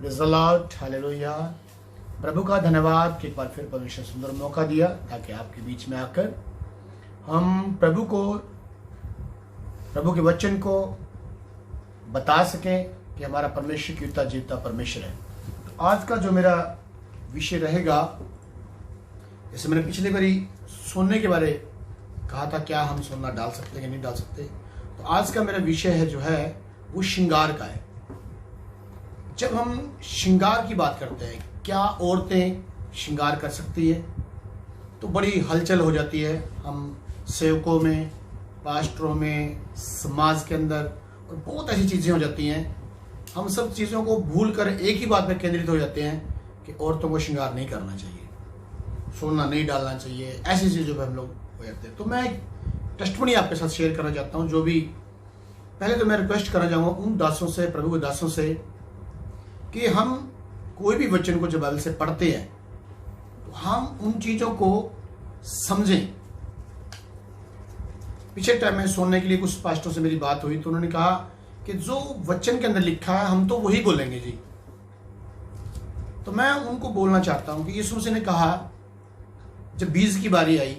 Praise the Lord, hallelujah. प्रभु का धन्यवाद कि एक बार फिर परमेश्वर सुंदर मौका दिया ताकि आपके बीच में आकर हम प्रभु के वचन को बता सकें कि हमारा परमेश्वर जीवता जीवता परमेश्वर है। तो आज का जो मेरा विषय रहेगा, जैसे मैंने पिछले बारी सोने के बारे कहा था, क्या हम सोना डाल सकते हैं कि नहीं डाल सकते, तो आज का मेरा विषय है जो है वो श्रृंगार का है। जब हम श्रृंगार की बात करते हैं, क्या औरतें श्रृंगार कर सकती है, तो बड़ी हलचल हो जाती है। हम सेवकों में, पास्टरों में, समाज के अंदर और बहुत ऐसी चीज़ें हो जाती हैं। हम सब चीज़ों को भूल कर एक ही बात पर केंद्रित हो जाते हैं कि औरतों को श्रृंगार नहीं करना चाहिए, सोना नहीं डालना चाहिए, ऐसी चीज़ों पर हम लोग हो जाते हैं। तो मैं एक टेस्टमनी आपके साथ शेयर करना चाहता हूँ। जो भी पहले तो मैं रिक्वेस्ट करना चाहूँगा उन दासों से, प्रभु के दासों से, कि हम कोई भी वचन को जब बाइबल से पढ़ते हैं तो हम उन चीज़ों को समझें। पिछले टाइम में सोने के लिए कुछ पास्टरों से मेरी बात हुई तो उन्होंने कहा कि जो वचन के अंदर लिखा है हम तो वही बोलेंगे जी। तो मैं उनको बोलना चाहता हूं कि यीशु मसीह ने कहा, जब बीज की बारी आई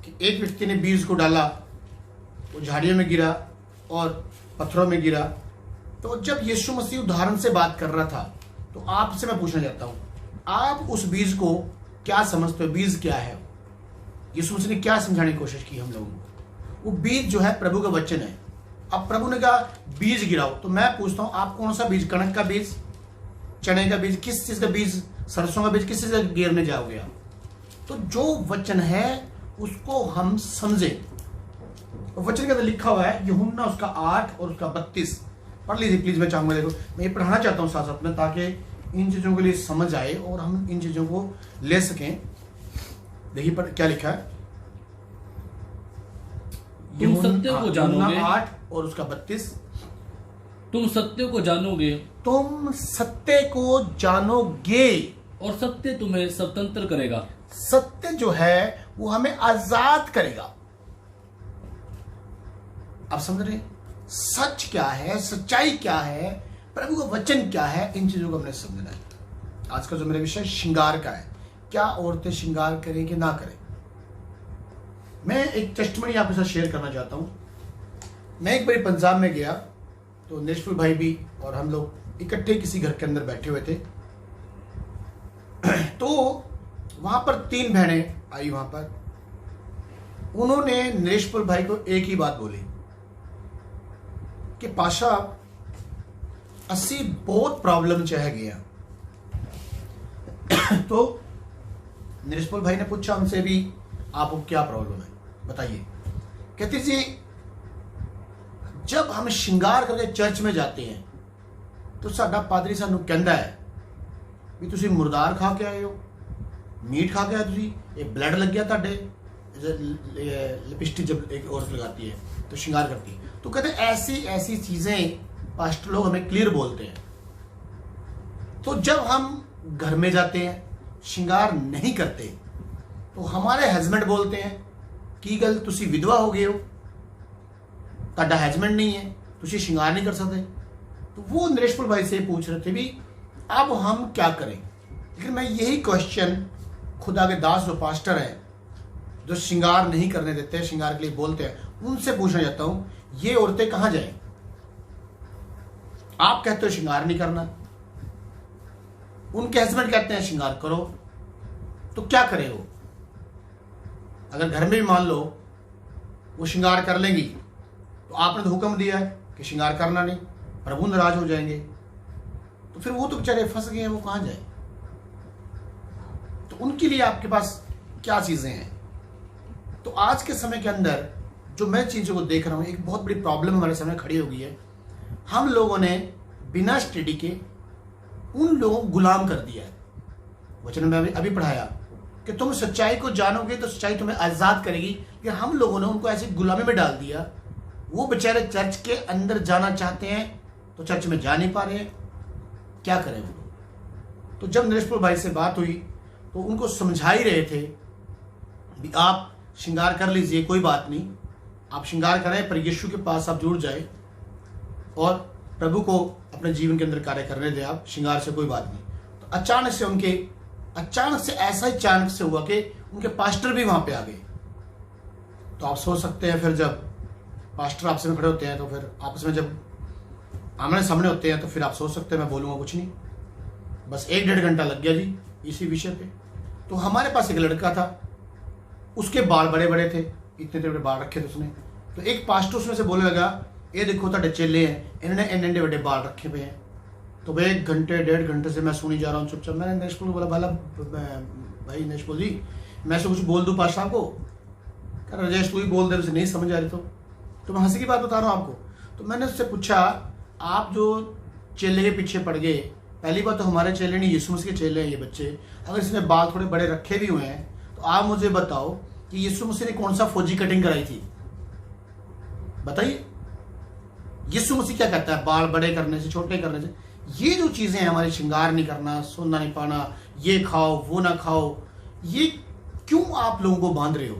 कि एक व्यक्ति ने बीज को डाला, वो झाड़ियों में गिरा और पत्थरों में गिरा। तो जब यीशु मसीह उदाहरण से बात कर रहा था तो आपसे मैं पूछना चाहता हूं, आप उस बीज को क्या समझते हो? बीज क्या है? यीशु मसीह ने क्या समझाने की कोशिश की हम लोगों को? वो बीज जो है प्रभु का वचन है। अब प्रभु ने कहा बीज गिराओ, तो मैं पूछता हूं आप कौन सा बीज? कणक का बीज, चने का बीज, किस चीज का बीज? सरसों का बीज, किस चीज का गिरने जाओगे आप? तो जो वचन है उसको हम समझे। वचन के अंदर लिखा हुआ है, यूहन्ना उसका 8 और उसका 32 पढ़ लीजिए प्लीज। मैं चाहूंगा, देखो मैं ये पढ़ाना चाहता हूँ साथ साथ में, ताकि इन चीजों के लिए समझ आए और हम इन चीजों को ले सकें। देखिए क्या लिखा है, तुम सत्य को जानोगे, 8 और उसका 32। तुम सत्य को जानोगे, तुम सत्य को जानोगे और सत्य तुम्हें स्वतंत्र करेगा। सत्य जो है वो हमें आजाद करेगा। आप समझ रहे हैं? सच क्या है, सच्चाई क्या है, प्रभु का वचन क्या है, इन चीजों को हमने समझना है। आज का जो मेरा विषय श्रृंगार का है, क्या औरतें श्रृंगार करें कि ना करें। मैं एक टेस्टमनी आपके साथ शेयर करना चाहता हूं। मैं एक बार पंजाब में गया तो नेशफुल भाई भी और हम लोग इकट्ठे किसी घर के अंदर बैठे हुए थे। तो वहां पर 3 बहनें आई। वहां पर उन्होंने नेशफुल भाई को एक ही बात बोली कि पाशा असी बहुत प्रॉब्लम चाह गया। तो निरस्पुल भाई ने पूछा उनसे भी, आपको क्या प्रॉब्लम है बताइए। कहती जी, जब हम श्रृंगार करके चर्च में जाते हैं तो साडा पादरी सानू कहंदा है भी तुसी मुर्दार खा के आए हो, मीट खा के आए, तुसी ये ब्लड लग गया ताडे। लिपस्टिक जब एक औरत लगाती है तो श्रृंगार करती है, तो कहते ऐसी ऐसी चीजें पास्टर लोग हमें क्लियर बोलते हैं। तो जब हम घर में जाते हैं श्रृंगार नहीं करते तो हमारे हस्बैंड बोलते हैं कि गल तुसी विधवा हो गए हो, ताडा हस्बैंड नहीं है, तुसी श्रृंगार नहीं कर सकते। तो वो नरेशपुर भाई से पूछ रहे थे भी अब हम क्या करें। लेकिन मैं यही क्वेश्चन खुदा के दास जो पास्टर हैं, जो श्रृंगार नहीं करने देते, श्रृंगार के लिए बोलते हैं, उनसे पूछना चाहता हूं, ये औरतें कहां जाएं? आप कहते हो श्रृंगार नहीं करना, उनके हस्बैंड कहते हैं श्रृंगार करो, तो क्या करें वो? अगर घर में भी मान लो वो श्रृंगार कर लेंगी तो आपने तो हुक्म दिया है कि श्रृंगार करना नहीं, प्रभु नाराज हो जाएंगे, तो फिर वो तो बेचारे फंस गए हैं, वो कहां जाए? तो उनके लिए आपके पास क्या चीजें हैं? तो आज के समय के अंदर जो मैं चीज़ों को देख रहा हूँ, एक बहुत बड़ी प्रॉब्लम हमारे सामने खड़ी हो गई है। हम लोगों ने बिना स्टडी के उन लोगों को गुलाम कर दिया है। वचन में अभी पढ़ाया कि तुम सच्चाई को जानोगे तो सच्चाई तुम्हें आज़ाद करेगी, लेकिन हम लोगों ने उनको ऐसी गुलामी में डाल दिया। वो बेचारे चर्च के अंदर जाना चाहते हैं तो चर्च में जा नहीं पा रहे हैं, क्या करें वो लोग? तो जब नरेशपुर भाई से बात हुई तो उनको समझा ही रहे थे भी आप श्रृंगार कर लीजिए, कोई बात नहीं, आप श्रृंगार करें पर यीशु के पास आप जुड़ जाए और प्रभु को अपने जीवन के अंदर कार्य करने दें आप, श्रृंगार से कोई बात नहीं। तो अचानक से ऐसा ही अचानक से हुआ कि उनके पास्टर भी वहां पे आ गए। तो आप सोच सकते हैं, फिर जब पास्टर आपस में खड़े होते हैं तो फिर आपस में जब आमने सामने होते हैं तो फिर आप सोच सकते हैं मैं बोलूँगा कुछ नहीं। बस 1-1.5 घंटा लग गया जी इसी विषय पे। तो हमारे पास एक लड़का था, उसके बाल बड़े बड़े थे, इतने बड़े बाल रखे थे उसने। तो एक पास्टर उसमें से बोलने लगा, ये देखो ताड़े चेले हैं, इन्होंने इन्ने बड़े बाल रखे हुए हैं। तो भाई 1-1.5 घंटे से मैं सुनी जा रहा हूँ चुपचाप। मैंने नेशपुल को बोला, भला भाई नेशपुल जी मैं से कुछ बोल दूँ पास्टर साहब को? कह रहा राजेश तू ही बोल दे, उसे नहीं समझ आ रही। तो मैं हंसी की बात बता रहा हूँ आपको। तो मैंने उससे पूछा, आप जो चेले के पीछे पड़ गए, पहली बात तो हमारे चेले नहीं, यीशु मसीह के चेले हैं ये बच्चे। अगर इसने बाल थोड़े बड़े रखे भी हुए हैं तो आप मुझे बताओ कि यीशु मसीह ने कौन सा फौजी कटिंग कराई थी? बताइए। यीशु मसीह क्या कहता है बाल बड़े करने से, छोटे करने से? ये जो चीजें हैं हमारे, श्रृंगार नहीं करना, सोना नहीं पाना, ये खाओ वो ना खाओ, ये क्यों आप लोगों को बांध रहे हो?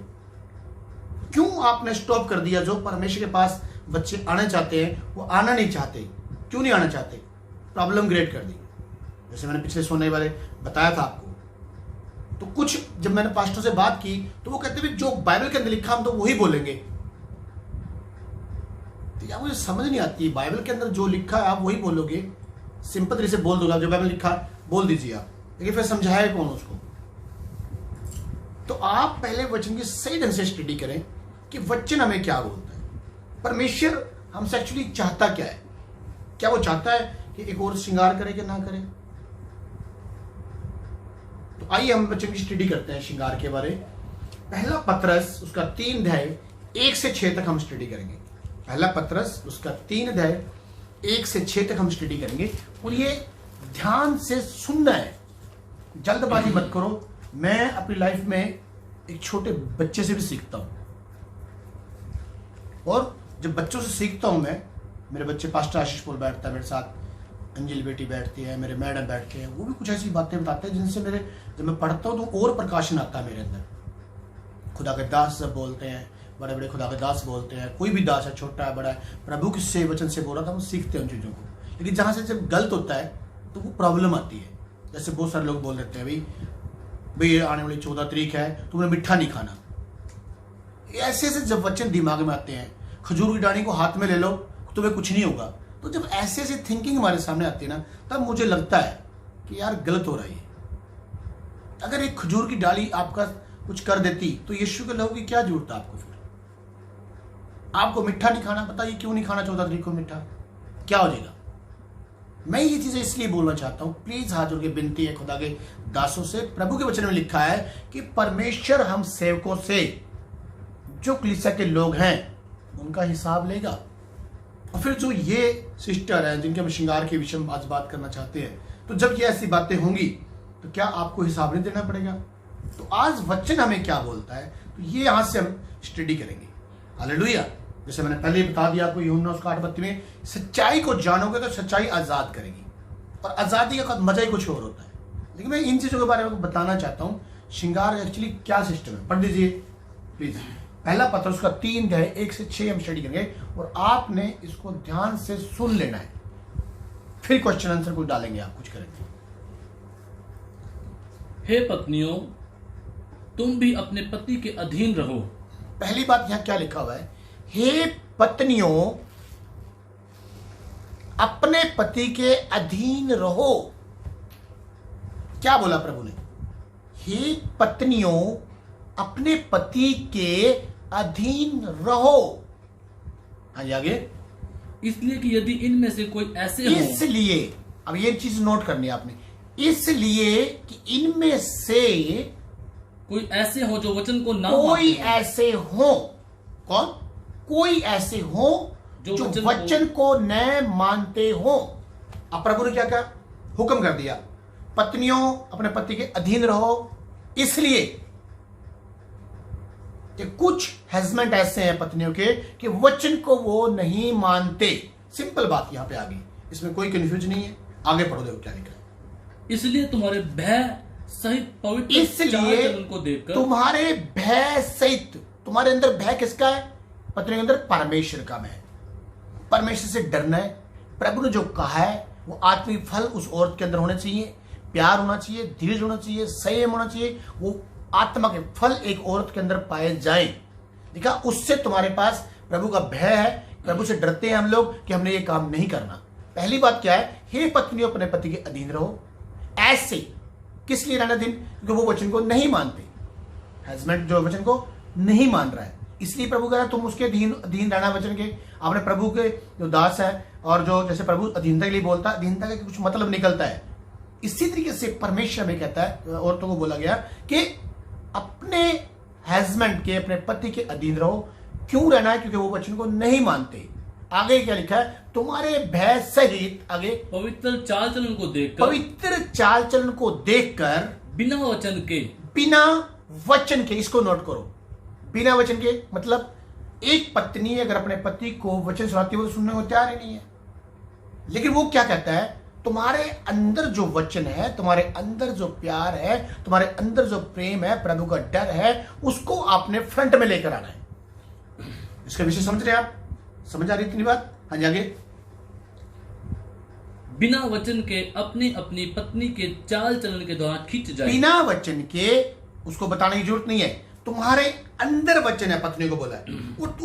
क्यों आपने स्टॉप कर दिया? जो परमेश्वर के पास बच्चे आना चाहते हैं वो आना नहीं चाहते। क्यों नहीं आना चाहते? प्रॉब्लम क्रिएट कर दी। जैसे मैंने पिछले सोने वाले बताया था आपको। तो कुछ जब मैंने पास्टर से बात की तो वो कहते हैं जो बाइबल के अंदर लिखा हम तो वही बोलेंगे। तो यार मुझे समझ नहीं आती, बाइबल के अंदर जो लिखा है आप वही बोलोगे, सिंपल तरीके से बोल दोगे। जो बाइबल लिखा बोल दीजिए आप, लेकिन फिर समझाए कौन उसको? तो आप पहले वचन की सही ढंग से स्टडी करें कि वचन हमें क्या बोलता है, परमेश्वर हमसे एक्चुअली चाहता क्या है। क्या वो चाहता है कि एक और श्रृंगार करे कि ना करे? तो आइए हम वचन की स्टडी करते हैं श्रृंगार के बारे। पहला पत्रस उसका 3 अध्याय 1 से 6 तक हम स्टडी करेंगे। पहला पत्रस उसका 3 अध्याय 1 से 6 तक हम स्टडी करेंगे। और ये ध्यान से सुनना है, जल्दबाजी मत करो। मैं अपनी लाइफ में एक छोटे बच्चे से भी सीखता हूं, और जब बच्चों से सीखता हूं मैं, मेरे बच्चे पास्टर आशीष पोल बैठता है मेरे साथ, अंजलि बेटी बैठती है, मेरे मैडम बैठते हैं, वो भी कुछ ऐसी बातें बताते हैं जिनसे मेरे, जब मैं पढ़ता हूँ तो और प्रकाशन आता है मेरे अंदर। खुदा के दास सब बोलते हैं, बड़े बड़े खुदा के दास बोलते हैं, कोई भी दास है, छोटा है बड़ा है, प्रभु किससे वचन से बोल रहा था, हम सीखते हैं उन चीज़ों को। लेकिन जहाँ से जब गलत होता है तो वो प्रॉब्लम आती है। जैसे बहुत सारे लोग बोल देते हैं भाई आने वाली 14 तारीख है, तुमने मिठा नहीं खाना। ऐसे ऐसे जब वचन दिमाग में आते हैं, खजूर की डाली को हाथ में ले लो तुम्हें कुछ नहीं होगा, तो जब ऐसे ऐसे थिंकिंग हमारे सामने आती है ना, तब मुझे लगता है कि यार गलत हो रही है। अगर एक खजूर की डाली आपका कुछ कर देती तो यीशु के लहू की क्या जरूरत है आपको? फिर आपको मिठा नहीं खाना, बताइए क्यों नहीं खाना 14 तारीख को मिठा? क्या हो जाएगा? मैं ये चीजें इसलिए बोलना चाहता हूं, प्लीज हाथ जोड़ के विनती है खुदा के दासों से। प्रभु के वचन में लिखा है कि परमेश्वर हम सेवकों से, जो कलीसिया के लोग हैं, उनका हिसाब लेगा। और फिर जो ये सिस्टर है जिनके हम श्रृंगार के विषय में आज बात करना चाहते हैं, तो जब ये ऐसी बातें होंगी तो क्या आपको हिसाब नहीं देना पड़ेगा? तो आज वचन हमें क्या बोलता है, तो ये यहां से हम स्टडी करेंगे। हालेलुया। जैसे मैंने पहले ही बता दिया आपको, यूहन्ना उसका 8:32 में, सच्चाई को जानोगे तो सच्चाई आजाद करेगी। और आजादी का मजा ही कुछ और होता है। लेकिन मैं इन चीजों के बारे में बताना चाहता हूं, श्रृंगार एक्चुअली क्या सिस्टम है। पढ़ दीजिए प्लीज। पहला पत्रस उसका 3 अध्याय 1 से 6 हम स्टडी करेंगे, और आपने इसको ध्यान से सुन लेना है, फिर क्वेश्चन आंसर कुछ डालेंगे, आप कुछ करेंगे। हे पत्नियों, तुम भी अपने पति के अधीन रहो। पहली बात यहां क्या लिखा हुआ है? हे पत्नियों, अपने पति के अधीन रहो। क्या बोला प्रभु ने? हे पत्नियों, अपने पति के अधीन रहो। हाँ जी, आगे। इसलिए कि यदि इनमें से कोई ऐसे हो, इसलिए, अब ये चीज नोट करनी है आपने, इसलिए कि इनमें से कोई ऐसे हो जो वचन को ना कोई मानते हो। ऐसे हो। कौन? कोई ऐसे हो जो वचन को न मानते हो। अब प्रभु ने क्या कहा? हुक्म कर दिया, पत्नियों अपने पति के अधीन रहो। इसलिए कि कुछ हस्बैंड ऐसे हैं पत्नियों के कि वचन को वो नहीं मानते। सिंपल बात यहां पे आ गई, इसमें कोई कंफ्यूजन नहीं है। आगे पढ़ो, देखो क्या लिखा है। इसलिए तुम्हारे भय सहित पवित्र इसलिए चाल-चलन को देखकर, तुम्हारे भय सहित, तुम्हारे अंदर भय किसका है? पत्नी के अंदर परमेश्वर का भय। परमेश्वर से डरना है, प्रभु ने जो कहा है वो आत्मिक फल उस औरत के अंदर होने चाहिए। प्यार होना चाहिए, धीरज होना चाहिए, संयम होना चाहिए। वो आत्मा के फल एक औरत के अंदर पाए जाएं। देखा, उससे तुम्हारे पास प्रभु का भय है। प्रभु से डरते हैं हम लोग कि हमने ये काम नहीं करना। पहली बात क्या है, हे पत्नियों अपने पति के अधीन रहो। ऐसे किस लिए रहना अधीन? क्योंकि वो वचन को नहीं मानते। हस्बैंड जो वचन को नहीं मान रहा है, इसलिए प्रभु कह रहा है तुम उसके अधीन रहना वचन के। आपने प्रभु के जो दास है और जो जैसे प्रभु अधीनता के लिए बोलता है, अधीनता का कुछ मतलब निकलता है। इसी तरीके से परमेश्वर में कहता है, औरतों को बोला गया कि अपने हस्बैंड के, अपने पति के अधीन रहो। क्यों रहना है? क्योंकि वो वचन को नहीं मानते। आगे क्या लिखा है? तुम्हारे भय सहित, आगे पवित्र चाल चलन को देखकर, पवित्र चाल चलन को देखकर, बिना वचन के, बिना वचन के, इसको नोट करो, बिना वचन के मतलब एक पत्नी अगर अपने पति को वचन सुनाती है वो सुनने को तैयार ही नहीं है। लेकिन वो क्या कहता है, तुम्हारे अंदर जो वचन है, तुम्हारे अंदर जो प्यार है, तुम्हारे अंदर जो प्रेम है, प्रभु का डर है, उसको आपने फ्रंट में लेकर आना है। इसका विषय समझ रहे हैं आप? समझ आ रही इतनी बात? हाँ जी, आगे। बिना वचन के अपनी अपनी पत्नी के चाल चलन के द्वारा खींच जाए। बिना वचन के, उसको बताने की जरूरत नहीं है, तुम्हारे अंदर वचन है, पत्नी को बोला है,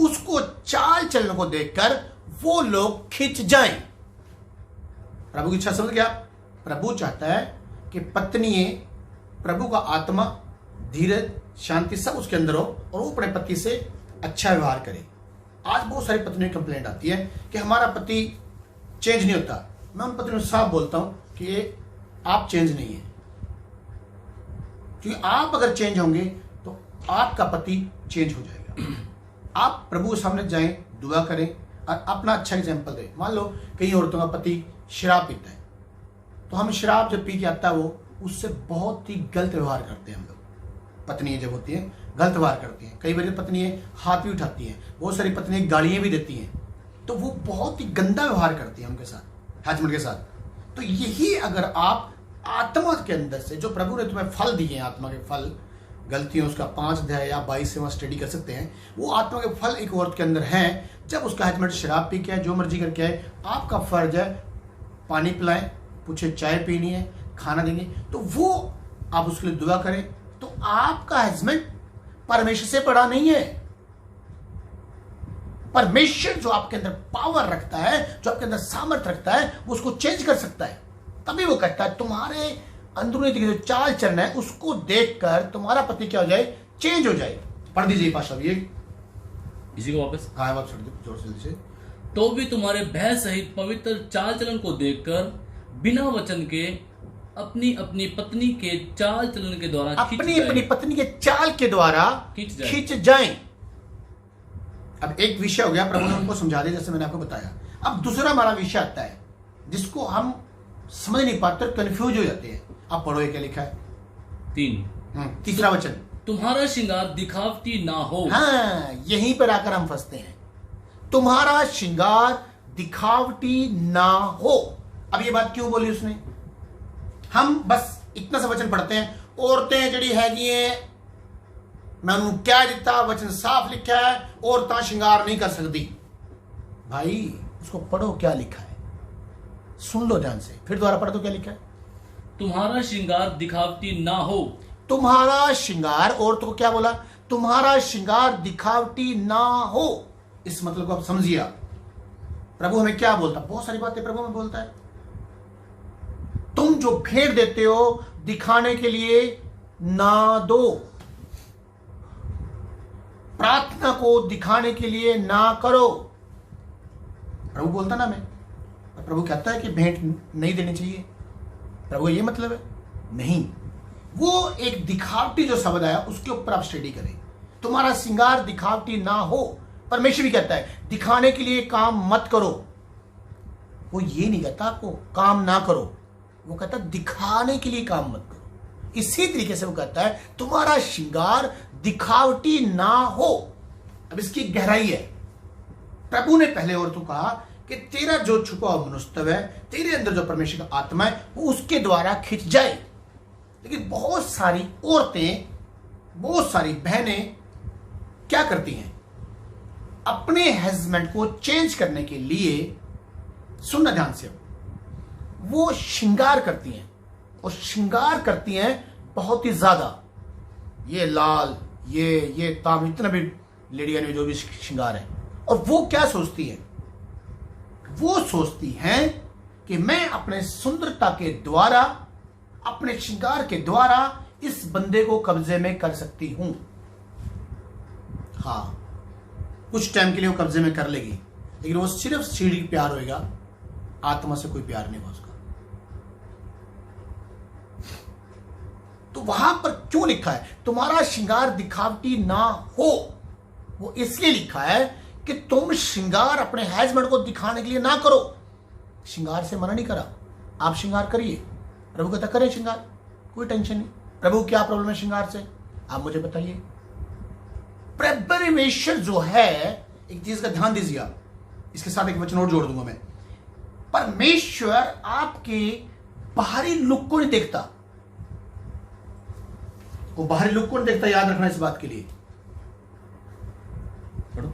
उसको चाल चलन को देखकर वो लोग खिंच जाएं। प्रभु की इच्छा समझ गया? प्रभु चाहता है कि पत्नी, प्रभु का आत्मा, धीरज, शांति सब उसके अंदर हो और वो अपने पति से अच्छा व्यवहार करे। आज बहुत सारी पत्नियों की कंप्लेंट आती है कि हमारा पति चेंज नहीं होता। मैं उन पत्नियों से साफ बोलता हूं कि ये आप चेंज नहीं है, क्योंकि आप अगर चेंज होंगे तो आपका पति चेंज हो जाएगा। आप प्रभु के सामने जाएं, दुआ करें और अपना अच्छा एग्जाम्पल दें। मान लो कई औरतों का पति शराब पीता है, तो हम शराब जब पी के आता है वो उससे बहुत ही गलत व्यवहार करते हैं। हम लोग पत्नियां जब होती हैं गलत व्यवहार करती हैं, कई बार पत्नियां हाथ भी उठाती हैं, बहुत सारी पत्नियां गालियां भी देती हैं, तो वो बहुत ही गंदा व्यवहार करती हैं उनके साथ, हस्बैंड के साथ। तो यही अगर आप आत्मा के अंदर से, जो प्रभु ने तुम्हें फल दिए हैं, आत्मा के फल, गलतियों उसका 5 अध्याय या 22 से वहां स्टडी कर सकते हैं, वो आत्मा के फल एक औरत के अंदर हैं। जब उसका हस्बैंड शराब पी के आए, जो मर्जी करके आए, आपका फर्ज है पानी पिलाएं, पूछे चाय पीनी है, खाना देंगे, तो वो आप उसके लिए दुआ करें। तो आपका हस्बैंड परमेश्वर से बड़ा नहीं है। परमेश्वर जो आपके अंदर पावर रखता है, जो आपके अंदर सामर्थ्य रखता है, वो उसको चेंज कर सकता है। तभी वो कहता है तुम्हारे अंदरूनी जो चाल चलन है उसको देखकर तुम्हारा पति क्या हो जाए, चेंज हो जाए। पढ़ दीजिए पाशा, ये इसी को वापस। हाँ, आप जोर से दीजिए। तो भी तुम्हारे भय सहित पवित्र चाल चलन को देखकर बिना वचन के अपनी अपनी पत्नी के चाल चलन के द्वारा अपनी अपनी पत्नी के चाल के द्वारा खींच जाएं। अब एक विषय हो गया, प्रभु ने उनको समझा दिया जैसे मैंने आपको बताया। अब दूसरा हमारा विषय आता है जिसको हम समझ नहीं पाते, कंफ्यूज हो जाते हैं। आप पढ़ो, ये क्या लिखा है? 3 तीसरा वचन, तुम्हारा श्रृंगार दिखावटी ना हो। हाँ, यहीं पर आकर हम फंसते हैं। तुम्हारा श्रृंगार दिखावटी ना हो। अब ये बात क्यों बोली उसने? हम बस इतना सा वचन पढ़ते हैं, औरतें जड़ी हैगी हैं, मैं उन्होंने क्या दिता, वचन साफ लिखा है, औरतें श्रृंगार नहीं कर सकती। भाई उसको पढ़ो क्या लिखा है, सुन लो ध्यान से, फिर दोबारा पढ़ दो क्या लिखा है। तुम्हारा श्रृंगार दिखावटी ना हो। तुम्हारा श्रृंगार, औरतों को क्या बोला? तुम्हारा श्रृंगार दिखावटी ना हो। इस मतलब को आप समझिए। प्रभु हमें क्या बोलता? बहुत सारी बातें प्रभु हमें बोलता है। तुम जो भेंट देते हो दिखाने के लिए ना दो, प्रार्थना को दिखाने के लिए ना करो। प्रभु बोलता ना हमें, प्रभु कहता है कि भेंट नहीं देनी चाहिए। प्रभु ये मतलब है? नहीं, वो एक दिखावटी जो शब्द आया उसके ऊपर आप स्टडी करें। तुम्हारा श्रृंगार दिखावटी ना हो। परमेश्वर भी कहता है दिखाने के लिए काम मत करो। वो ये नहीं कहता आपको काम ना करो, वो कहता दिखाने के लिए काम मत करो। इसी तरीके से वो कहता है तुम्हारा श्रृंगार दिखावटी ना हो। अब इसकी गहराई है। प्रभु ने पहले औरतों कहा कि तेरा जो छुपा हुआ मनुष्यत्व है, तेरे अंदर जो परमेश्वर का आत्मा है, वो उसके द्वारा खिंच जाए। लेकिन बहुत सारी औरतें, बहुत सारी बहनें क्या करती हैं? अपने हस्बैंड को चेंज करने के लिए सुनना ध्यान से, वो श्रृंगार करती हैं और श्रृंगार करती हैं बहुत ही ज्यादा, ये लाल, ये ताम, इतना भी लेडियां ने जो भी श्रृंगार है। और वो क्या सोचती है? वो सोचती हैं कि मैं अपने सुंदरता के द्वारा, अपने श्रृंगार के द्वारा इस बंदे को कब्जे में कर सकती हूं। हाँ, कुछ टाइम के लिए वो कब्जे में कर लेगी, लेकिन वो सिर्फ सीढ़ी प्यार होएगा, आत्मा से कोई प्यार नहीं होगा उसका। तो वहां पर क्यों लिखा है तुम्हारा श्रृंगार दिखावटी ना हो? वो इसलिए लिखा है कि तुम श्रृंगार अपने हस्बैंड को दिखाने के लिए ना करो। श्रृंगार से मना नहीं करा, आप श्रृंगार करिए, प्रभु कहता करें श्रृंगार, कोई टेंशन नहीं। प्रभु क्या प्रॉब्लम है श्रृंगार से, आप मुझे बताइए। परमेश्वर जो है, एक चीज का ध्यान दीजिए आप, इसके साथ एक वचन और जोड़ दूंगा मैं। परमेश्वर आपके बाहरी लुक को नहीं देखता, वो बाहरी लुक को नहीं देखता, याद रखना इस बात के लिए। पढ़ो,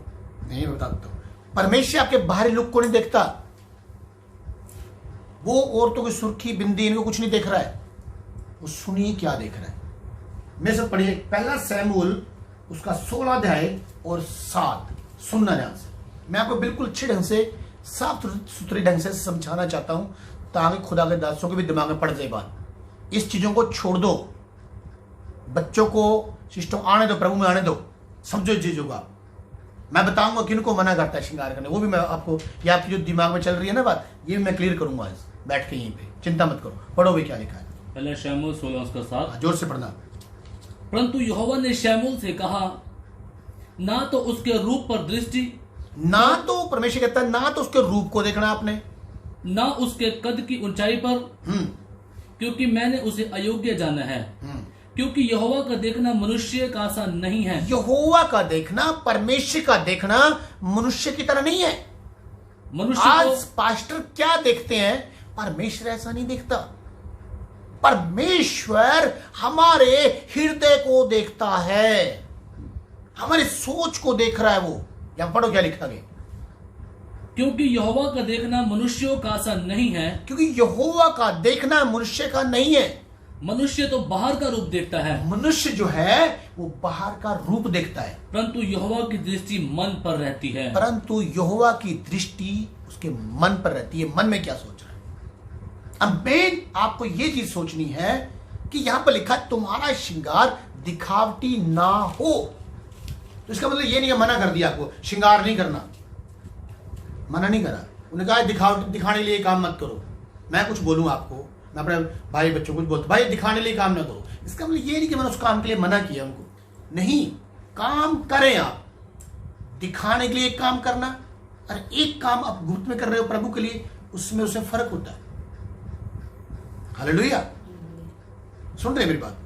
नहीं बता देता हूं। परमेश्वर आपके बाहरी लुक को नहीं देखता, वो औरतों की सुर्खी बिंदी इनको कुछ नहीं देख रहा है, वो सुनिए क्या देख रहा है। मेरे साथ पढ़िए, पहला शमूएल उसका 16 अध्याय और 7। सुनना ध्यान से, मैं आपको बिल्कुल अच्छे ढंग से, साफ सुथरे ढंग से समझाना चाहता हूं, ताकि खुदा के दासों के भी दिमाग में पड़ जाए बात। इस चीजों को छोड़ दो, बच्चों को सिस्टम आने दो, प्रभु में आने दो, समझो चीजों का। मैं बताऊंगा किनको मना करता है श्रृंगार करने, वो भी मैं आपको, ये आपकी जो दिमाग में चल रही है ना बात, ये भी मैं क्लियर करूंगा आज बैठ के यहीं पे, चिंता मत करो। पढ़ो भी क्या लिखा है, पहला शमूएल 16 उसका 7। जोर से पढ़ना। परंतु यहोवा ने शमूएल से कहा, ना तो उसके रूप पर दृष्टि, ना तो परमेश्वर कहता है, ना तो उसके रूप को देखना आपने, ना उसके कद की ऊंचाई पर, क्योंकि मैंने उसे अयोग्य जाना है। क्योंकि यहोवा का देखना मनुष्य का सा नहीं है। यहोवा का देखना, परमेश्वर का देखना मनुष्य की तरह नहीं है। मनुष्य आज पास्टर क्या देखते हैं, परमेश्वर ऐसा नहीं देखता। परमेश्वर हमारे हृदय को देखता है, हमारी सोच को देख रहा है वो। यहां पढ़ो क्या लिखा गया, क्योंकि यहोवा का देखना मनुष्यों का सा नहीं है। क्योंकि यहोवा का देखना मनुष्य का नहीं है। मनुष्य तो बाहर का रूप देखता है, मनुष्य जो है वो बाहर का रूप देखता है, परंतु यहोवा की दृष्टि मन पर रहती है। परंतु यहोवा की दृष्टि उसके मन पर रहती है, मन में क्या सोच रहा है। अब मेन आपको ये चीज सोचनी है कि यहां पर लिखा तुम्हारा श्रृंगार दिखावटी ना हो, तो इसका मतलब ये नहीं है मना कर दिया आपको श्रृंगार नहीं करना, मना नहीं करा। उन्होंने कहा दिखाने के लिए काम मत करो। मैं कुछ बोलूं आपको, मैं अपने भाई बच्चों को कुछ बोलता, भाई दिखाने के लिए काम ना करो, इसका मतलब ये नहीं कि मैंने उस काम के लिए मना किया उनको, नहीं, काम करें आप। दिखाने के लिए एक काम करना और एक काम आप गुप्त में कर रहे हो प्रभु के लिए, उसमें उसे फर्क होता है। हालेलुया, सुन रहे मेरी बात।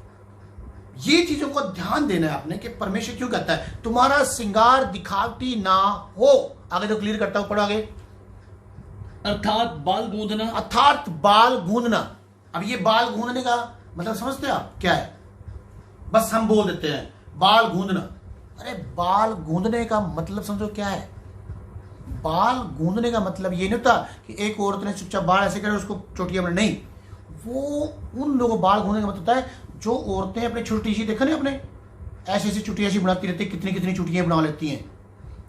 ये चीजों को ध्यान देना है आपने कि परमेश्वर क्यों कहता है तुम्हारा श्रृंगार दिखावटी ना हो। आगे तो क्लियर करता हूं, पढ़ो आगे। अर्थात बाल गूंथना, अर्थात बाल गूंथना। अब ये बाल गूंथने का मतलब समझते हैं आप क्या है? बस हम बोल देते हैं बाल गूंथना। अरे बाल गूंथने का मतलब समझो क्या है? बाल गूंथने का मतलब ये नहीं होता कि एक औरत ने चुपचाप बाल ऐसे करे उसको चोटियां बना, नहीं, वो उन लोगों बाल गूंथने का मतलब होता है जो औरतें अपनी छोटी सी, देखा नहीं अपने ऐसी ऐसी चुटियां ऐसी बनाती रहती है, कितनी कितनी चुटियां बना लेती हैं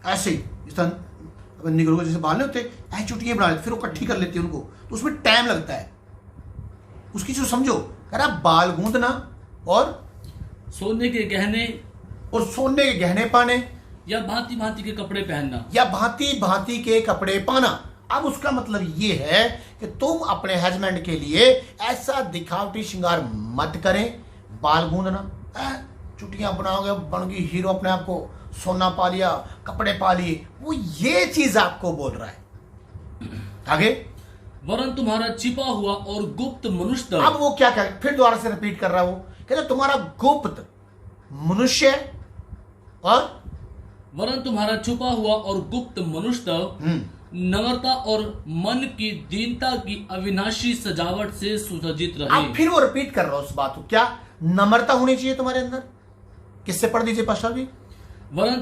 ऐसे, इस तरह निगरों को जैसे बाल नहीं होते ऐसी चुटियां बना लेती, फिर वो इकट्ठी कर लेती है उनको, तो उसमें टाइम लगता है। उसकी चीज समझो, कह रहा बाल गूंथना और सोने के गहने और सोने के गहने पाने या भांति भांति के कपड़े पहनना, या भांति भांति के कपड़े पाना। अब उसका मतलब ये है कि तुम अपने हस्बैंड के लिए ऐसा दिखावटी श्रृंगार मत करें। बाल गूंथना, चुटियां बनाओगे, बन गई हीरो, अपने आप को सोना पा लिया, कपड़े पा लिए, वो ये चीज आपको बोल रहा है। आगे, वरन तुम्हारा छिपा हुआ और गुप्त मनुष्य। अब वो क्या कह, फिर दोबारा से रिपीट कर रहा है, वो कहते तुम्हारा गुप्त मनुष्य और वरन तुम्हारा छुपा हुआ और गुप्त मनुष्य नम्रता और मन की दीनता की अविनाशी सजावट से सुसज्जित रहे। अब फिर वो रिपीट कर रहा है उस बात को, क्या नम्रता होनी चाहिए तुम्हारे अंदर? किससे पढ़ दीजिए पास्टर जी? वरन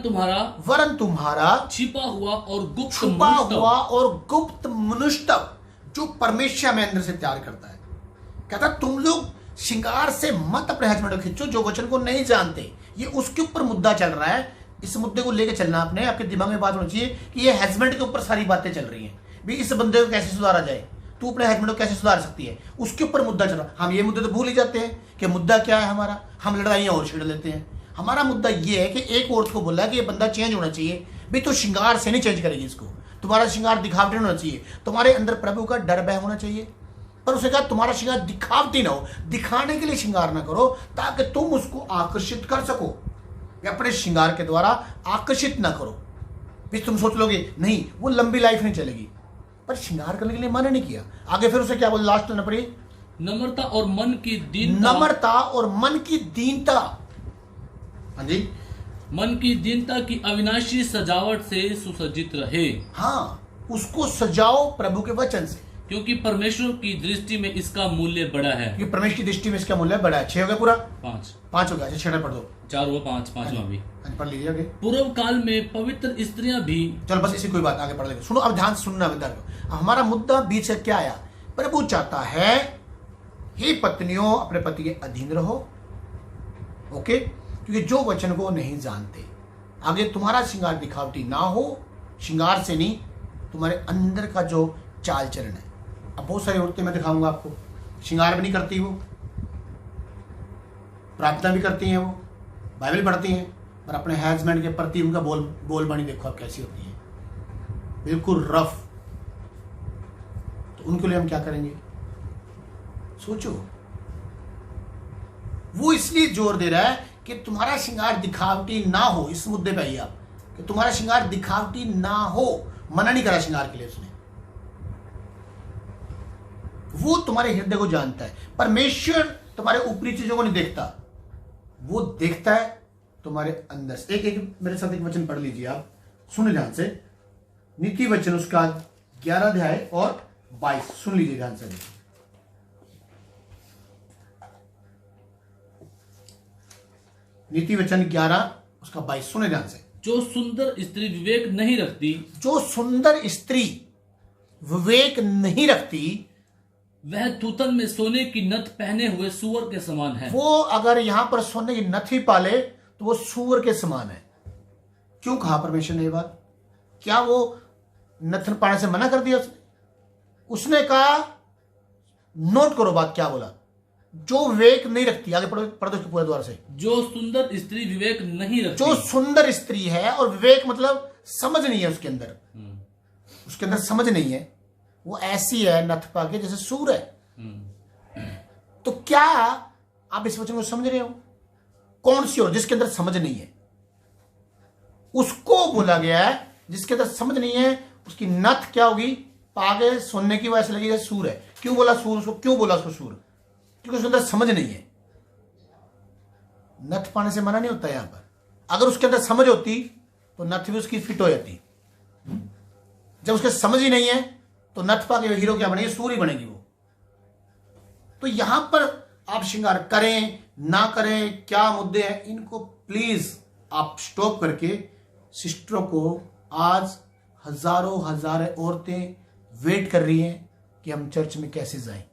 तुम्हारा छिपा हुआ और गुप्त मनुष्यत्व जो परमेश्वर में अंदर से तैयार करता है। कहता तुम लोग श्रृंगार से मत अपने हस्बैंड को खींचो जो वचन को नहीं जानते। ये उसके ऊपर मुद्दा चल रहा है। इस मुद्दे को लेकर चलना आपने, आपके दिमाग में बात होनी चाहिए कि ये हस्बैंड के ऊपर सारी बातें चल रही हैं। भी इस बंदे को कैसे सुधारा जाए, तू अपने हस्बैंड को कैसे सुधार सकती है, उसके ऊपर मुद्दा चल रहा। हम ये मुद्दे तो भूल ही जाते हैं कि मुद्दा क्या है हमारा। हम लड़ाइयाँ और छिड़ लेते हैं। हमारा मुद्दा ये है कि एक औरत को बोला कि ये बंदा चेंज होना चाहिए। भी तो श्रृंगार से नहीं चेंज करेगी इसको, तुम्हारा श्रृंगार दिखावटी होना चाहिए, तुम्हारे अंदर प्रभु का डर भय होना चाहिए। पर उसे कहा तुम्हारा श्रृंगार दिखावटी ना हो, दिखाने के लिए श्रृंगार ना करो ताकि तुम उसको आकर्षित कर सको। या अपने श्रृंगार के द्वारा आकर्षित ना करो। फिर तुम सोच लोगे नहीं वो लंबी लाइफ नहीं चलेगी, पर श्रृंगार करने के लिए मना नहीं किया। आगे फिर उसे क्या बोले, लास्ट में पढ़िए, नम्रता और मन की दीनता। हाँ जी, मन की दीनता की अविनाशी सजावट से सुसज्जित रहे। हाँ, उसको सजाओ प्रभु के वचन से, क्योंकि परमेश्वर की दृष्टि में इसका मूल्य बड़ा है। क्योंकि परमेश्वर की दृष्टि में इसका मूल्य बड़ा है। 6 हो गया पूरा, 5 हो गया। अच्छा 6 पढ़ दो, 4 हुआ, 5वां भी पढ़ लीजिए आगे। पूर्व काल में पवित्र स्त्रियां भी, चलो बस इसी कोई बात आगे पढ़ लेंगे। सुनो अब ध्यान से सुनना विद्यार्थियों, हमारा मुद्दा बीच से क्या आया। प्रभु चाहता है हे पत्नियों अपने पति के अधीन रहो, ओके, क्योंकि जो वचन को नहीं जानते। आगे तुम्हारा श्रृंगार दिखावटी ना हो, श्रृंगार से नहीं, तुम्हारे अंदर का जो चाल चलन है। अब बहुत सारी औरतें मैं दिखाऊंगा आपको, श्रृंगार भी नहीं करती, वो प्रार्थना भी करती हैं, वो बाइबल पढ़ती हैं, पर अपने हस्बैंड के प्रति उनका बोलबानी देखो आप कैसी होती है, बिल्कुल रफ। तो उनके लिए हम क्या करेंगे सोचो। वो इसलिए जोर दे रहा है कि तुम्हारा श्रृंगार दिखावटी ना हो। इस मुद्दे पे आइए आप कि तुम्हारा श्रृंगार दिखावटी ना हो। मना नहीं करा श्रृंगार के लिए उसने, वो तुम्हारे हृदय को जानता है। परमेश्वर तुम्हारे ऊपरी चीजों को नहीं देखता, वो देखता है तुम्हारे अंदर से। एक मेरे साथ एक वचन पढ़ लीजिए आप, सुन ध्यान से। नीति वचन उसका 11 अध्याय और 22, सुन लीजिए ध्यान से। नीति वचन 11 उसका 22, सुने ध्यान से। जो सुंदर स्त्री विवेक नहीं रखती, जो सुंदर स्त्री विवेक नहीं रखती, वह तूतन में सोने की नथ पहने हुए सूअर के समान है। वो अगर यहां पर सोने की नथ ही पाले तो वो सूअर के समान है। क्यों कहा परमेश्वर ने ये बात? क्या वो नथ पाने से मना कर दिया उसने? उसने कहा, नोट करो बात क्या बोला, जो विवेक नहीं रखती। आगे पढ़ो उसके पूरे द्वार से। जो सुंदर स्त्री विवेक नहीं रखती, जो सुंदर स्त्री है, और विवेक मतलब समझ नहीं है उसके अंदर, उसके अंदर समझ नहीं है, वो ऐसी है नथ पाके जैसे सूर है। तो क्या आप इस वचन को समझ रहे हो? कौन सी हो जिसके अंदर समझ नहीं है? उसको बोला गया है जिसके अंदर समझ नहीं है, उसकी नथ क्या होगी? पागे सोने की वजह से लगी जैसे सूर है। क्यों बोला सूर उसको? क्यों बोला उसको सूर? क्योंकि उसके अंदर समझ नहीं है। नथ पाने से मना नहीं होता यहां पर। अगर उसके अंदर समझ होती तो नथ भी उसकी फिट हो जाती। जब उसके समझ ही नहीं है तो नथ पा के हीरो क्या बनेगी? सूर ही बनेगी वो। तो यहां पर आप श्रृंगार करें ना करें, क्या मुद्दे हैं, इनको प्लीज आप स्टॉप करके सिस्टरों को, आज हजारों औरतें वेट कर रही हैं कि हम चर्च में कैसे जाएं।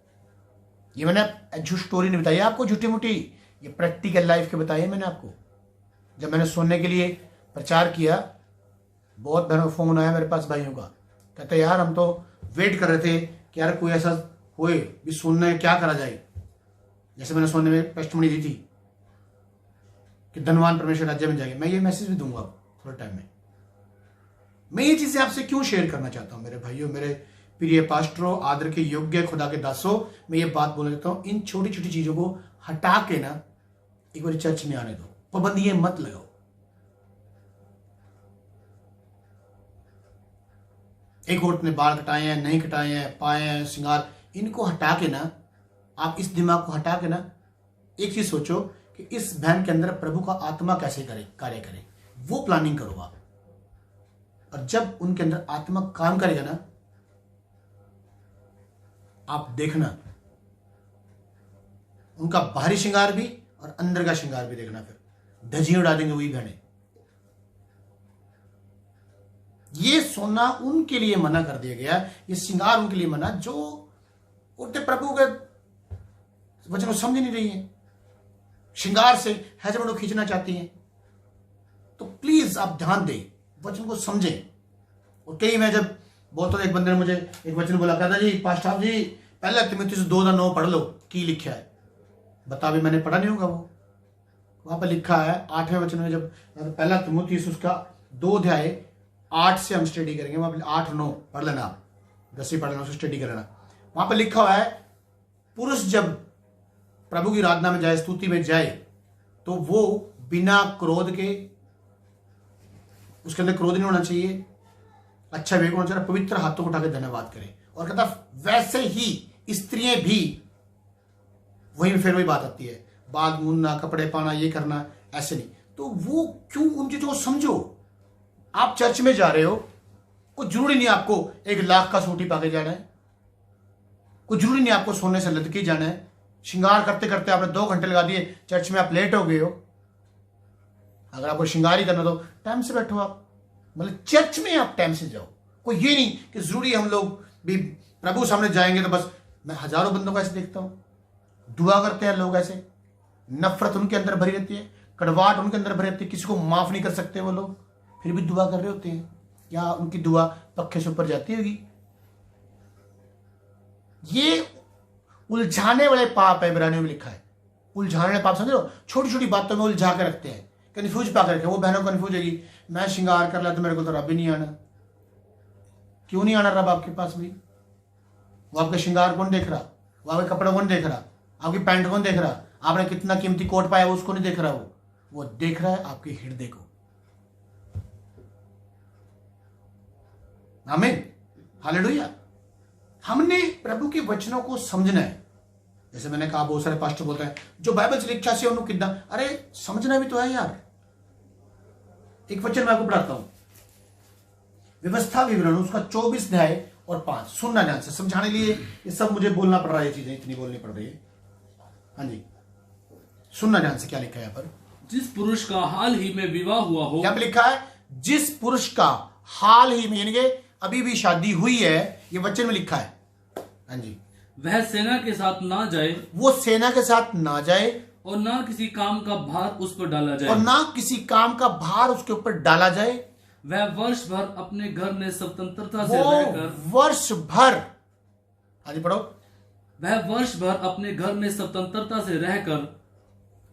ये मैंने झूठ स्टोरी नहीं बताई आपको, झूठी मूठी, ये प्रैक्टिकल लाइफ के बताइए मैंने आपको। जब मैंने सुनने के लिए प्रचार किया, बहुत बहनों फोन आया मेरे पास भाइयों का, कहते यार हम तो वेट कर रहे थे कि यार कोई ऐसा होए भी सुनने क्या करा जाए। जैसे मैंने सुनने में टेस्टिमनी दी थी कि धनवान परमेश्वर राज्य में जाएंगे। मैं ये मैसेज भी दूंगा थोड़े टाइम में। मैं ये चीजें आपसे क्यों शेयर करना चाहता हूं मेरे भाइयों, मेरे प्रिय पास्टरों, आदर के योग्य खुदा के दासों, मैं ये बात बोल देता हूं, इन छोटी छोटी चीजों को हटा के ना एक बार चर्च में आने दो। पाबंदियां मत लगाओ। एक औरत ने बाल कटाए हैं, नहीं कटाए हैं, पाए हैं, श्रृंगार, इनको हटा के ना, आप इस दिमाग को हटा के ना एक चीज सोचो कि इस बहन के अंदर प्रभु का आत्मा कैसे कार्य करे, वो प्लानिंग करो आप। और जब उनके अंदर आत्मा काम करेगा ना, आप देखना उनका बाहरी श्रृंगार भी और अंदर का श्रृंगार भी देखना, फिर धजियां उड़ा देंगे वही बहने। ये सोना उनके लिए मना कर दिया गया, ये श्रृंगार उनके लिए मना जो उठते प्रभु के वचन को समझ नहीं रही है, श्रृंगार से हस्बैंड को खींचना चाहती हैं। तो प्लीज आप ध्यान दें, वचन को समझें। और कई मैं जब बोलता हूँ, एक बंदे ने मुझे एक वचन बोला, कहता जी पास्टर साहब जी पहले तिमुथियुस 2:9 पढ़ लो, की लिखा है। बता भी मैंने पढ़ा नहीं होगा, वो वहां पर लिखा है 8वें वचन में, जब पहला तिमुथियुस उसका 2:8 से हम स्टडी करेंगे, वहां पर 8-9 पढ़ लेना, आप 10 पढ़ लेना, उसको स्टडी कर लेना। वहां पर लिखा हुआ है पुरुष जब प्रभु की आराधना में जाए, स्तुति में जाए, तो वो बिना क्रोध के, उसके अंदर क्रोध नहीं होना चाहिए, अच्छा विवेक होना चाहिए, पवित्र हाथों को उठा के धन्यवाद करे। और कहता वैसे ही स्त्रियां भी, वही फिर वही बात आती है, बाल मूंदना, कपड़े पाना, ये करना, ऐसे नहीं। तो वो क्यों, उन चीजों को समझो। आप चर्च में जा रहे हो, कोई जरूरी नहीं आपको 1 लाख का सूटी पाके जाना है, कोई जरूरी नहीं आपको सोने से लटके जाना है। श्रृंगार करते करते आपने 2 घंटे लगा दिए, चर्च में आप लेट हो गए हो। अगर आपको श्रृंगार ही करना तो टाइम से बैठो, आप मतलब चर्च में आप टाइम से जाओ। कोई ये नहीं कि जरूरी हम लोग भी प्रभु सामने जाएंगे तो बस। मैं हजारों बंदों को ऐसे देखता हूं, दुआ करते हैं लोग ऐसे, नफरत उनके अंदर भरी रहती है, कड़वाहट उनके अंदर भरी रहती है, किसी को माफ नहीं कर सकते वो लोग, फिर भी दुआ कर रहे होते हैं। क्या उनकी दुआ पक्के से ऊपर जाती होगी? ये उलझाने वाले पाप है, इब्रानियों में लिखा है। उलझाने वाले पाप समझो, छोटी छोटी बातों में उलझा के रखते हैं, कन्फ्यूज पा के रखे। वो बहनों कन्फ्यूज होगी, मैं श्रृंगार कर लिया तो मेरे को तो रब ही नहीं आना। क्यों नहीं आना रब आपके पास भी? वो आपके श्रृंगार कौन देख रहा? वो आपके कपड़े कौन देख रहा? आपकी पैंट कौन देख रहा? आपने कितना कीमती कोट पाया वो उसको नहीं देख रहा। वो देख रहा है आपके हृदय को। आमीन, हालेलुया। हमने प्रभु के वचनों को समझना है। जैसे मैंने कहा, बहुत सारे पास्टर बोलते हैं जो बाइबल से लिखा से उन्होंने कितना, अरे समझना भी तो है यार। एक वचन मैं आपको पढ़ाता हूं, व्यवस्था विवरण उसका 24 अध्याय और 5। सुनना ध्यान से, समझाने लिए ये सब मुझे बोलना पड़ रहा है, ये चीजें इतनी बोलनी पड़ रही है। हाँ जी, सुनना ध्यान से, क्या लिखा है यहाँ पर? जिस पुरुष का हाल ही में विवाह हुआ हो। क्या लिखा है? जिस पुरुष का हाल ही में, यानी कि अभी भी शादी हुई है, ये वचन में लिखा है। हाँ जी, वह सेना के साथ ना जाए, वो सेना के साथ ना जाए, और ना किसी काम का भार उस पर डाला जाए, और ना किसी काम का भार उसके ऊपर डाला जाए। वह वर्ष भर अपने घर में स्वतंत्रता से वो रहकर, वर्ष भर, हाँ जी पढ़ो, वह वर्ष भर अपने घर में स्वतंत्रता से रहकर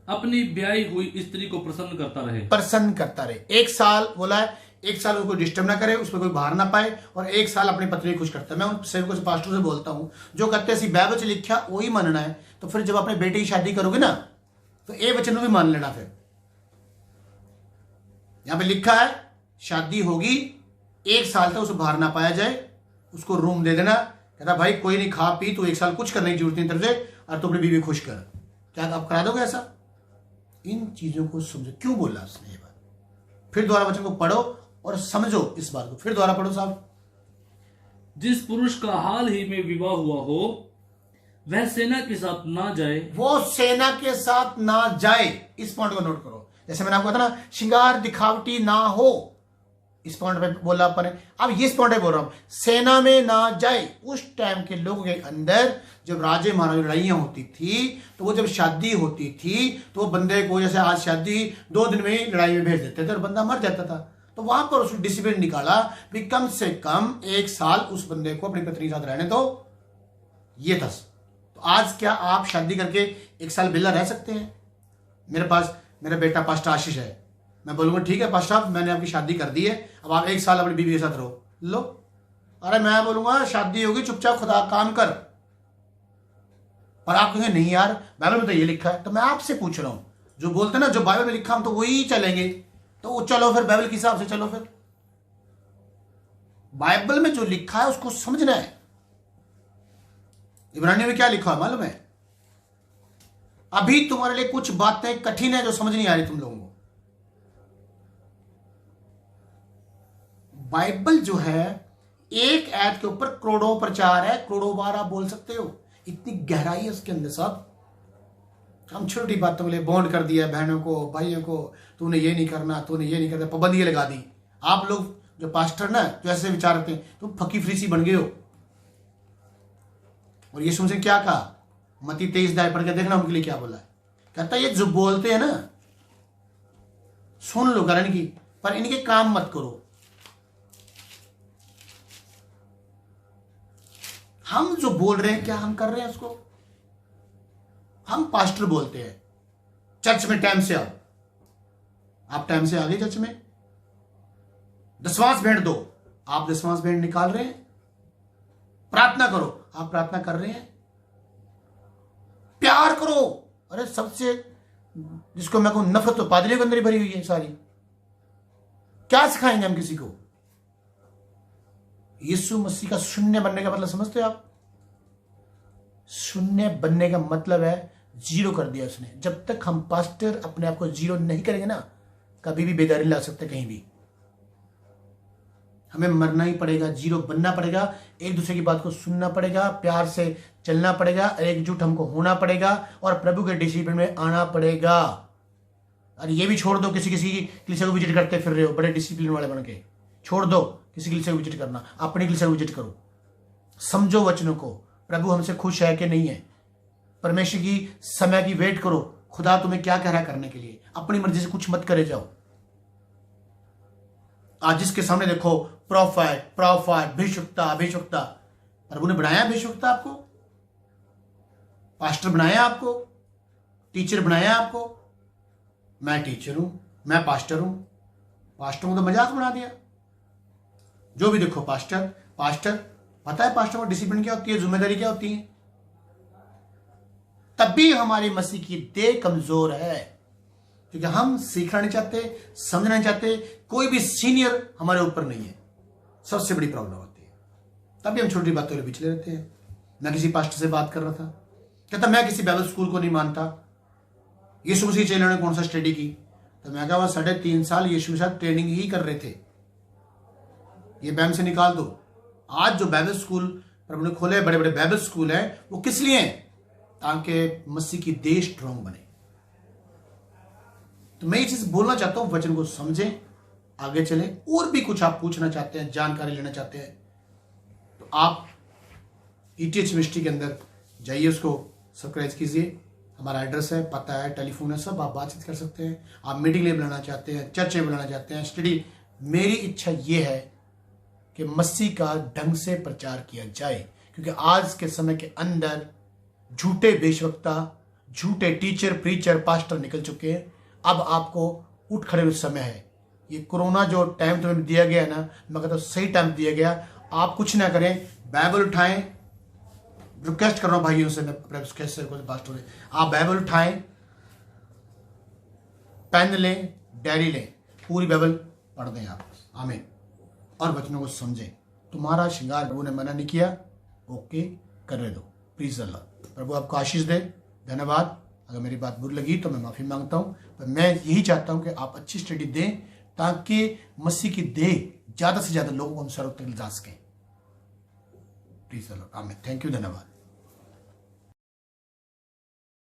अपनी ब्याही हुई स्त्री को प्रसन्न करता रहे। 1 साल बोला है, 1 साल उसको डिस्टर्ब ना करे, उसमें कोई भार ना पाए, और 1 साल अपनी पत्नी खुश करता है। मैं उन सेवकों से, पास्टरों से बोलता हूं जो कहते हैं बाइबल से लिखा वही मानना है, तो फिर जब अपने बेटे की शादी करोगे ना, तो ये वचन भी मान लेना। फिर यहां पे लिखा है शादी होगी, 1 साल तक उसको भार ना पाया जाए, उसको रूम दे देना। कहता भाई कोई नहीं, खा पी, तो 1 साल कुछ करने की जरूरत नहीं तरफ से, और तो अपनी बीवी खुश कर। क्या आप करा दोगे ऐसा? इन चीजों को समझो, क्यों बोला उसने ये बात। फिर दोबारा वचन को पढ़ो और समझो इस बात को, फिर दोबारा पढ़ो साहब। जिस पुरुष का हाल ही में विवाह हुआ हो, वह सेना के साथ ना जाए, वो सेना के साथ ना जाए। इस पॉइंट को नोट करो। जैसे मैंने आपको बताया ना, श्रृंगार दिखावटी ना हो, इस पॉइंट पे बोला अपन ने। अब ये इस पॉइंट पे बोल रहा हूं, सेना में ना जाए। उस टाइम के लोगों के अंदर जब राजे महाराजे लड़ाइयां होती थी, तो वो जब शादी होती थी तो वो बंदे को, जैसे आज शादी 2 दिन में ही लड़ाई में भेज देते थे और बंदा मर जाता था। तो वहां पर उसने डिसिप्लिन निकाला भी कम से कम 1 साल उस बंदे को अपनी पत्नी के साथ रहने दो। ये था। तो आज क्या आप शादी करके 1 साल बिल्ला रह सकते हैं? मेरे पास मेरा बेटा पास्टर आशीष है, मैं बोलूंगा ठीक है पास्टर साहब, मैंने आपकी शादी कर दी है, अब आप 1 साल अपनी बीवी के साथ रहो। लो, अरे मैं बोलूंगा शादी होगी, चुपचाप खुदा काम कर। पर आप कहेंगे नहीं यार, बाइबल में तो ये लिखा है। तो मैं आपसे पूछ रहा हूं, जो बोलते ना जो बाइबल में लिखा हम तो वही चलेंगे, तो चलो फिर बाइबल के हिसाब से चलो। फिर बाइबल में जो लिखा है उसको समझना है। इब्रानियों में क्या लिखा है मालूम है? अभी तुम्हारे लिए कुछ बातें कठिन है जो समझ नहीं आ रही तुम लोगों को। बाइबल जो है, एक ऐत के ऊपर करोड़ों प्रचार है, करोड़ों बार आप बोल सकते हो। इतनी गहराई है उसके अंदर साहब। हम छोटी बातों के लिए बॉन्ड कर दिया बहनों को, भाइयों को, तूने ये नहीं करना, तूने ये नहीं करना, पाबंदी लगा दी। आप लोग जो पास्टर ना जो ऐसे विचार रखते हैं, तुम फकी फरीसी बन गए हो। और यीशु मसीह ने क्या कहा, मत्ती 23 पढ़ के देखना उनके लिए क्या बोला है। कहता है ये जो बोलते हैं ना सुन लो कारण की, पर इनके काम मत करो। हम जो बोल रहे हैं क्या हम कर रहे हैं उसको? हम पास्टर बोलते हैं चर्च में टाइम से आओ, आप टाइम से आ गए चर्च में, दशवांश भेंट दो, आप दशवांश भेंट निकाल रहे हैं। प्रार्थना करो, आप प्रार्थना कर रहे हैं। प्यार करो, अरे सबसे जिसको मैं कहूं नफरत तो पादरियों के अंदर ही भरी हुई है सारी। क्या सिखाएंगे हम किसी को? यीशु मसीह का शून्य बनने का मतलब समझते हो आप? शून्य बनने का मतलब है जीरो कर दिया उसने। जब तक हम पास्टर अपने आप को जीरो नहीं करेंगे ना, कभी भी बेदारी ला सकते कहीं भी। हमें मरना ही पड़ेगा, जीरो बनना पड़ेगा, एक दूसरे की बात को सुनना पड़ेगा, प्यार से चलना पड़ेगा, एकजुट हमको होना पड़ेगा और प्रभु के डिसिप्लिन में आना पड़ेगा। और ये भी छोड़ दो किसी की कलीसिया को विजिट करते फिर रहे हो बड़े डिसिप्लिन वाले बन के, छोड़ दो किसी कलीसिया को विजिट करना, अपनी कलीसिया को विजिट करो। समझो वचनों को, प्रभु हमसे खुश है कि नहीं है। परमेश्वर की समय की वेट करो, खुदा तुम्हें क्या कह रहा है करने के लिए। अपनी मर्जी से कुछ मत करे जाओ। आज जिसके सामने देखो प्रोफेट भिषुक्ता, प्रभु ने बनाया भिषुक्ता आपको, पास्टर बनाया आपको, टीचर बनाया आपको। मैं टीचर हूं, मैं पास्टर हूं, पास्टरों को तो मजाक बना दिया। जो भी देखो पास्टर पता है पास्टर को डिसिप्लिन क्या होती है, जिम्मेदारी क्या होती है। तब भी हमारी मसीह की देह कमजोर है क्योंकि हम सीखना नहीं चाहते, समझना नहीं चाहते। कोई भी सीनियर हमारे ऊपर नहीं है, सबसे बड़ी प्रॉब्लम होती है। तभी हम छोटी बातों के पिछले रहते हैं। मैं किसी पास्टर से बात कर रहा था, कहता मैं किसी बाइबल स्कूल को नहीं मानता, यीशु मसीह चेलों ने कौन सा स्टडी की। तो मैं कहा वह 3.5 साल यीशु के साथ ट्रेनिंग ही कर रहे थे, ये बैम से निकाल दो। आज जो बाइबल स्कूल प्रभु ने खोले, बड़े बड़े बाइबल स्कूल है, वो किस लिए हैं? ताकि मसीह की देह स्ट्रांग बने। तो मैं ये चीज बोलना चाहता हूं, वचन को समझें, आगे चले। और भी कुछ आप पूछना चाहते हैं, जानकारी लेना चाहते हैं, तो आप ETH मिनिस्ट्री के अंदर जाइए, उसको सब्सक्राइब कीजिए। हमारा एड्रेस है, पता है, टेलीफोन है, सब आप बातचीत कर सकते हैं। आप मीटिंग ले बुलाना चाहते हैं, चर्च में बुलाना चाहते हैं, स्टडी। मेरी इच्छा ये है कि मसीह का ढंग से प्रचार किया जाए, क्योंकि आज के समय के अंदर झूठे बेशवक्ता, झूठे टीचर, प्रीचर, पास्टर निकल चुके हैं। अब आपको उठ खड़े हुए समय है। ये कोरोना जो टाइम तुम्हें दिया गया है ना, मैं कहता हूँ सही टाइम दिया गया। आप कुछ ना करें, बाइबल उठाएं। रिक्वेस्ट कर रहा हूं भाइयों से, मैं पास्टर है, आप बाइबल उठाएं, पेन लें, डायरी लें, पूरी बाइबल पढ़ दें आप। आमीन। और वचनों को समझें। तुम्हारा श्रृंगार प्रभु ने मना नहीं किया, ओके करने दो। प्लीज अल्लाह प्रभु आपको आशीष दे। धन्यवाद। अगर मेरी बात बुरी लगी तो मैं माफी मांगता हूं, पर मैं यही चाहता हूं कि आप अच्छी स्टडी दें ताकि मसीह की देह ज्यादा से ज्यादा लोगों को हम सर्व तक ला सकें। प्लीज अल्लाह। आमीन। Thank you. धन्यवाद।